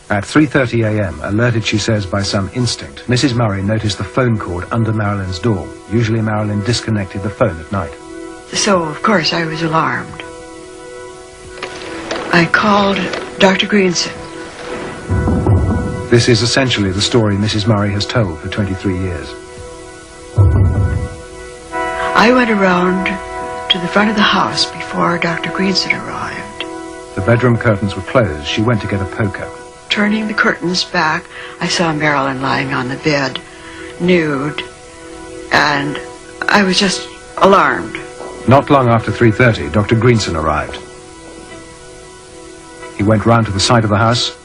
At 3:30 a.m., alerted, she says, by some instinct, Mrs. Murray noticed the phone cord under Marilyn's door. Usually Marilyn disconnected the phone at night. So, of course, I was alarmed. I called Dr. Greenson. This is essentially the story Mrs. Murray has told for 23 years. I went around to the front of the house before Dr. Greenson arrived. The bedroom curtains were closed. She went to get a poker. Turning the curtains back, I saw Marilyn lying on the bed, nude, and I was just alarmed. Not long after 3:30, Dr. Greenson arrived. He went round to the side of the house,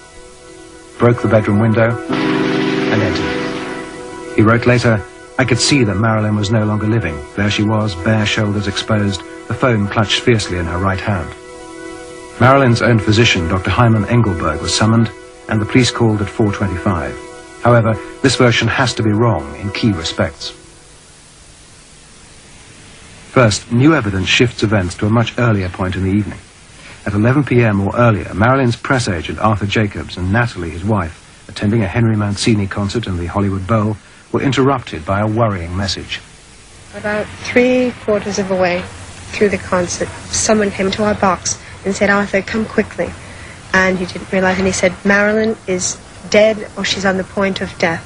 broke the bedroom window, and entered. He wrote later, "I could see that Marilyn was no longer living. There she was, bare shoulders exposed, the phone clutched fiercely in her right hand." Marilyn's own physician, Dr. Hyman Engelberg, was summoned, and the police called at 4:25. However, this version has to be wrong in key respects. First, new evidence shifts events to a much earlier point in the evening. At 11 p.m. or earlier, Marilyn's press agent, Arthur Jacobs, and Natalie, his wife, attending a Henry Mancini concert in the Hollywood Bowl, were interrupted by a worrying message. About 3/4 of the way through the concert, someone came to our box and said, "Arthur, come quickly." And he didn't realize, and he said, "Marilyn is dead or she's on the point of death."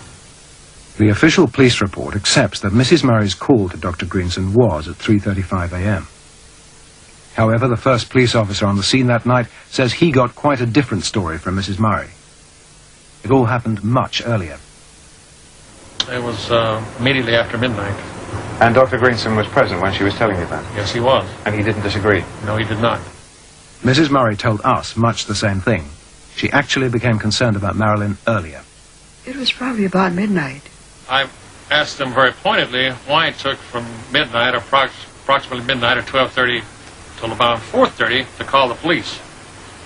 The official police report accepts that Mrs. Murray's call to Dr. Greenson was at 3:35 a.m. However, the first police officer on the scene that night says he got quite a different story from Mrs. Murray. It all happened much earlier. It was immediately after midnight. And Dr. Greenson was present when she was telling you that? Yes, he was. And he didn't disagree? No, he did not. Mrs. Murray told us much the same thing. She actually became concerned about Marilyn earlier. It was probably about midnight. I asked him very pointedly why it took from midnight, approximately midnight or 12:30 till about 4:30 to call the police.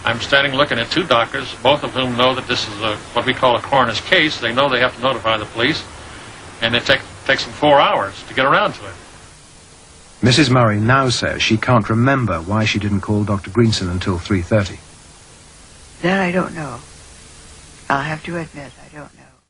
I'm standing looking at two doctors, both of whom know that this is what we call a coroner's case. They know they have to notify the police, and it takes them 4 hours to get around to it. Mrs. Murray now says she can't remember why she didn't call Dr. Greenson until 3:30. That I don't know. I'll have to admit, I don't know.